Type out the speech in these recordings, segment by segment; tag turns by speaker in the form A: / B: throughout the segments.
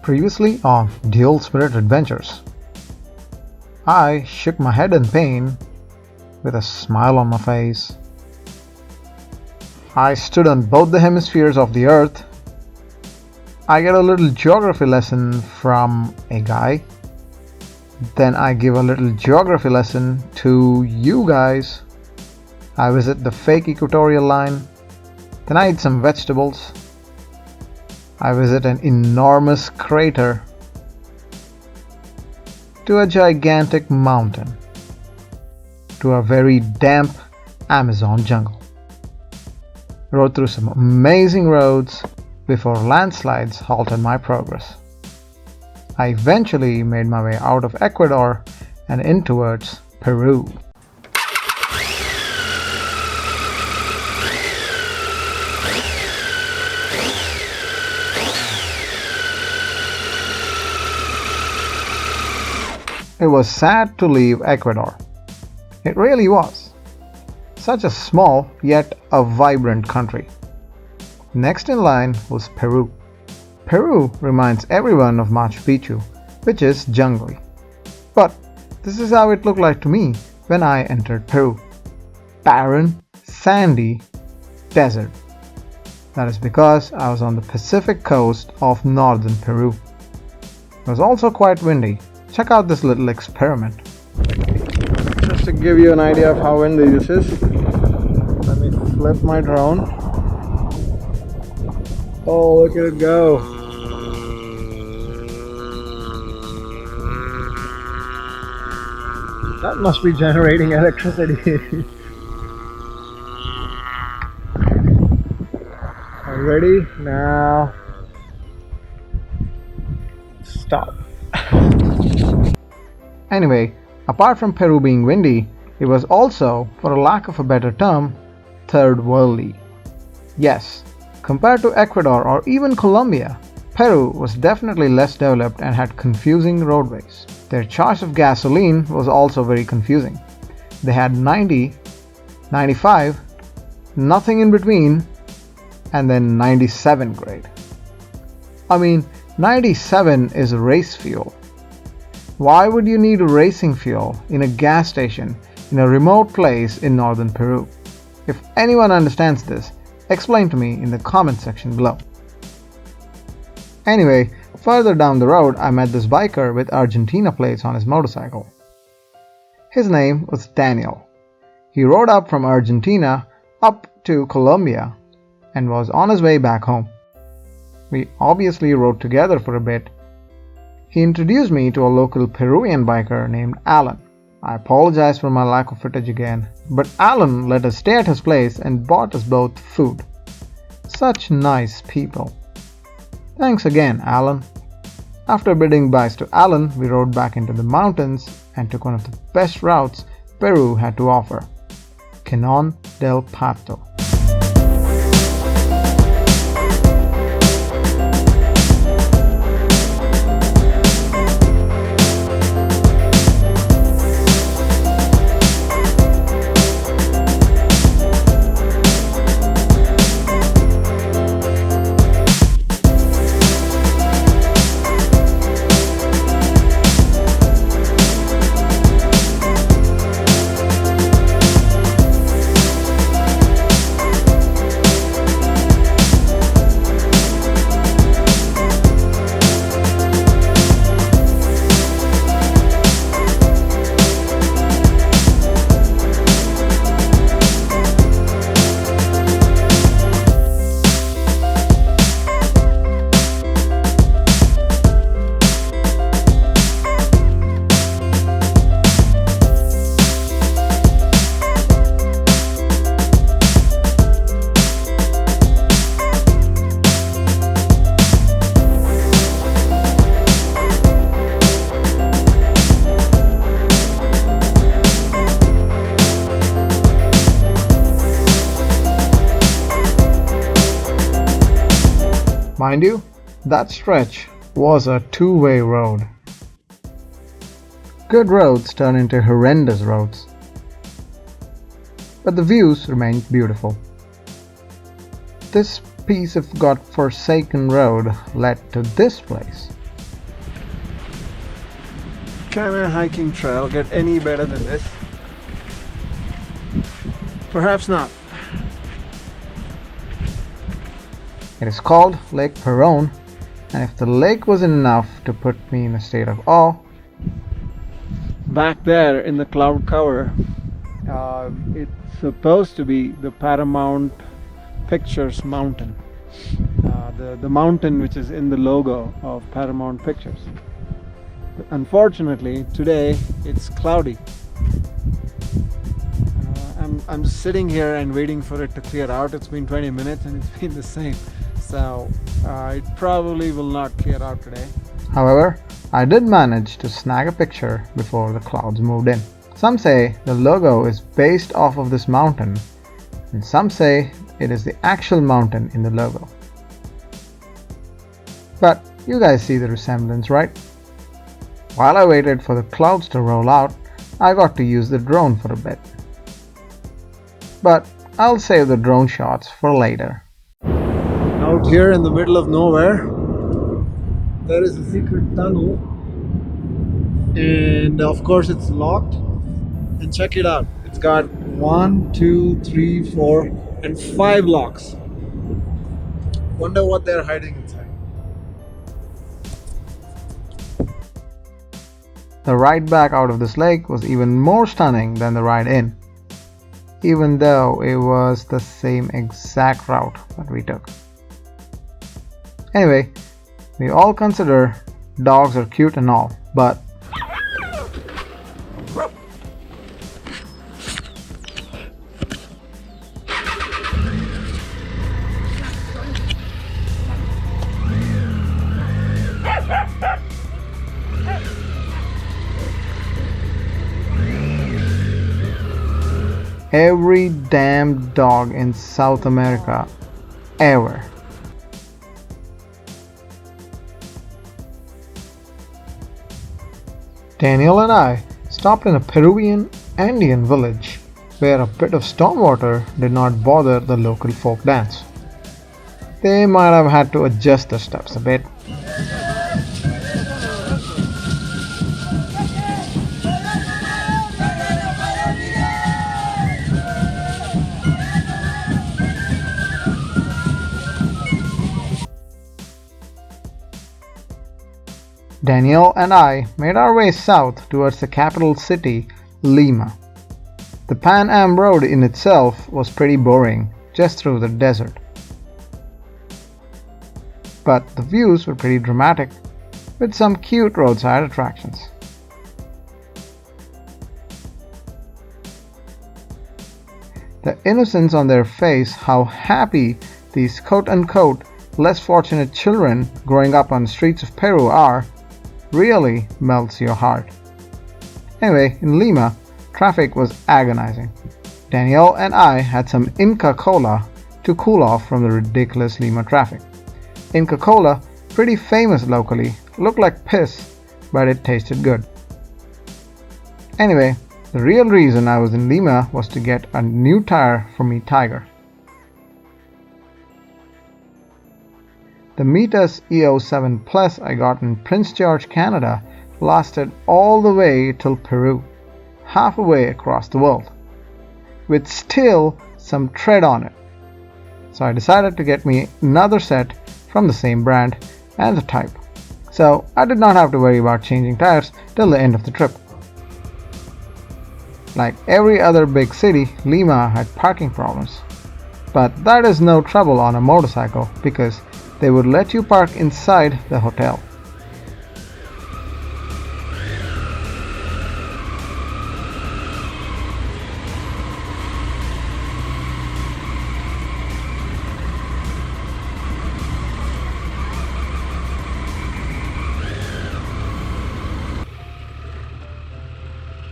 A: Previously on Dual Spirit Adventures. I shook my head in pain with a smile on my face. I stood on both the hemispheres of the earth. I get a little geography lesson from a guy. Then I give a little geography lesson to you guys. I visit the fake equatorial line. Then I eat some vegetables. I visit an enormous crater, to a gigantic mountain, to a very damp Amazon jungle. Rode through some amazing roads before landslides halted my progress. I eventually made my way out of Ecuador and in towards Peru. It was sad to leave Ecuador. It really was. Such a small yet a vibrant country. Next in line was Peru. Peru reminds everyone of Machu Picchu, which is jungly. But this is how it looked like to me when I entered Peru. Barren, sandy desert. That is because I was on the Pacific coast of northern Peru. It was also quite windy. Check out this little experiment. Just to give you an idea of how windy this is, let me flip my drone. Oh, look at it go. That must be generating electricity. Are you ready? Now, stop. Anyway, apart from Peru being windy, it was also, for a lack of a better term, third worldly. Yes, compared to Ecuador or even Colombia, Peru was definitely less developed and had confusing roadways. Their choice of gasoline was also very confusing. They had 90, 95, nothing in between, and then 97 grade. I mean, 97 is race fuel. Why would you need racing fuel in a gas station in a remote place in northern Peru? If anyone understands this, explain to me in the comment section below. Anyway, further down the road, I met this biker with Argentina plates on his motorcycle. His name was Daniel. He rode up from Argentina up to Colombia and was on his way back home. We obviously rode together for a bit. He introduced me to a local Peruvian biker named Alan. I apologize for my lack of footage again, but Alan let us stay at his place and bought us both food. Such nice people. Thanks again, Alan. After bidding byes to Alan, we rode back into the mountains and took one of the best routes Peru had to offer, Canon del Pato. Mind you, that stretch was a two-way road. Good roads turn into horrendous roads. But the views remained beautiful. This piece of god-forsaken road led to this place.
B: Can a hiking trail get any better than this? Perhaps not.
A: It is called Lake Perrone, and if the lake wasn't enough to put me in a state of awe,
B: back there in the cloud cover, it's supposed to be the Paramount Pictures mountain, the mountain which is in the logo of Paramount Pictures. But unfortunately, today it's cloudy. I'm just sitting here and waiting for it to clear out. It's been 20 minutes and it's been the same. So it probably will not clear out today.
A: However, I did manage to snag a picture before the clouds moved in. Some say the logo is based off of this mountain, and some say it is the actual mountain in the logo. But you guys see the resemblance, right? While I waited for the clouds to roll out, I got to use the drone for a bit. But I'll save the drone shots for later.
B: Out here in the middle of nowhere, there is a secret tunnel, and of course it's locked. And check it out, it's got 1, 2, 3, 4 and 5 locks. Wonder what they're hiding inside.
A: The ride back out of this lake was even more stunning than the ride in, even though it was the same exact route that we took. Anyway, we all consider dogs are cute and all, but every damn dog in South America ever. Daniel and I stopped in a Peruvian Andean village where a bit of stormwater did not bother the local folk dance. They might have had to adjust their steps a bit. Daniel and I made our way south towards the capital city, Lima. The Pan Am road in itself was pretty boring, just through the desert. But the views were pretty dramatic, with some cute roadside attractions. The innocence on their face, how happy these quote-unquote less fortunate children growing up on the streets of Peru are, really melts your heart. Anyway, in Lima, traffic was agonizing. Danielle and I had some Inca Cola to cool off from the ridiculous Lima traffic. Inca Cola, pretty famous locally, looked like piss, but it tasted good. Anyway, the real reason I was in Lima was to get a new tire for me Tiger. The Metas EO7 Plus I got in Prince George, Canada lasted all the way till Peru, halfway across the world, with still some tread on it. So I decided to get me another set from the same brand and the type. So I did not have to worry about changing tires till the end of the trip. Like every other big city, Lima had parking problems. But that is no trouble on a motorcycle because they would let you park inside the hotel.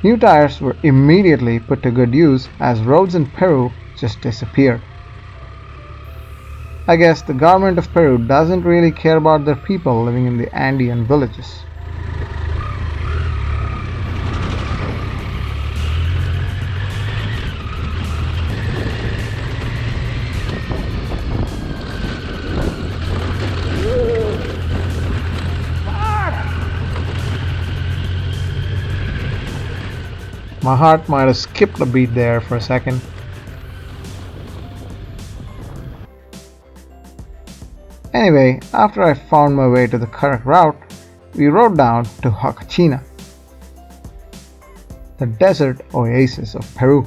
A: New tires were immediately put to good use as roads in Peru just disappeared. I guess the government of Peru doesn't really care about their people living in the Andean villages. My heart might have skipped a beat there for a second. Anyway, after I found my way to the correct route, we rode down to Huacachina, the desert oasis of Peru.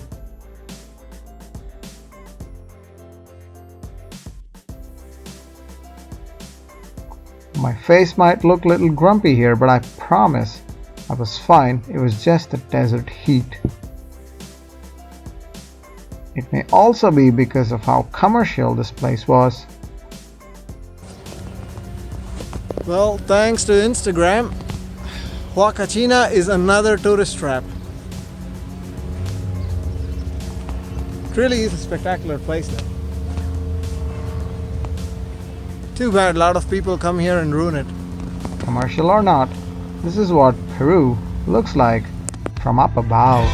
A: My face might look a little grumpy here, but I promise I was fine. It was just the desert heat. It may also be because of how commercial this place was.
B: Well, thanks to Instagram, Huacachina is another tourist trap. It really is a spectacular place though. Too bad a lot of people come here and ruin it.
A: Commercial or not, this is what Peru looks like from up above.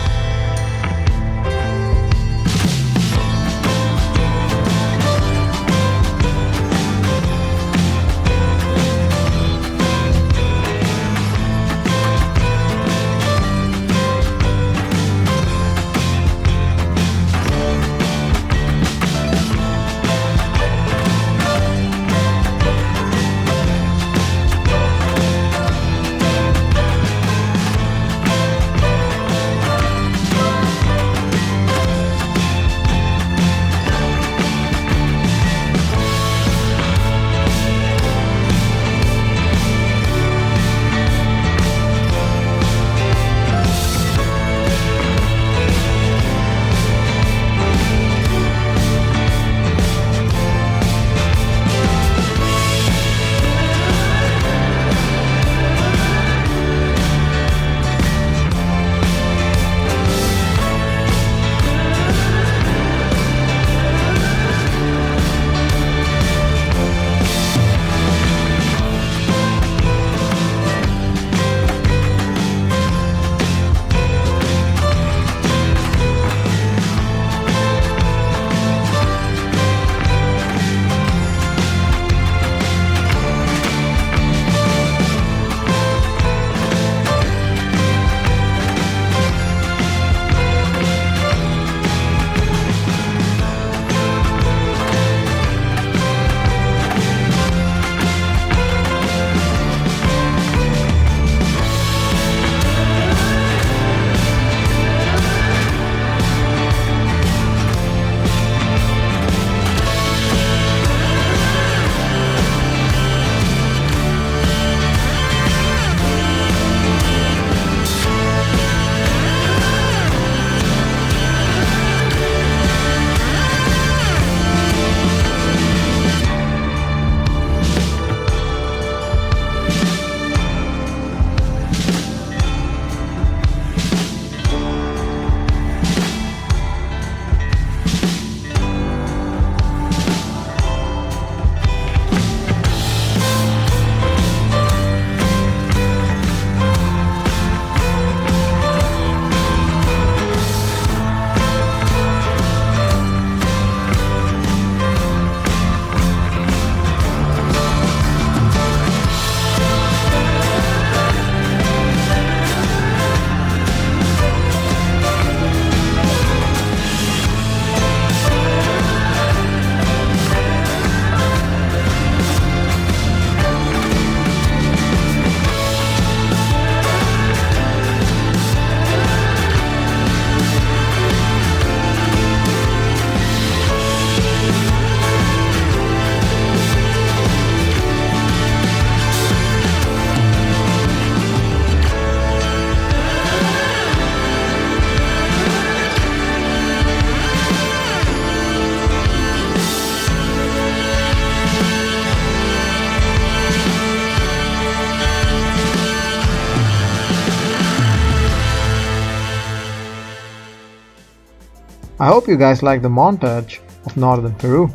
A: I hope you guys like the montage of northern Peru.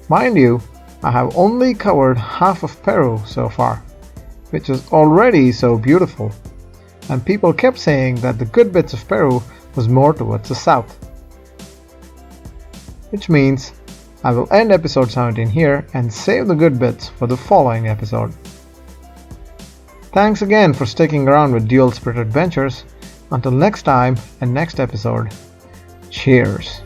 A: Mind you, I have only covered half of Peru so far, which is already so beautiful, and people kept saying that the good bits of Peru was more towards the south. Which means I will end episode 17 here and save the good bits for the following episode. Thanks again for sticking around with Dual Spirit Adventures. Until next time and next episode, cheers.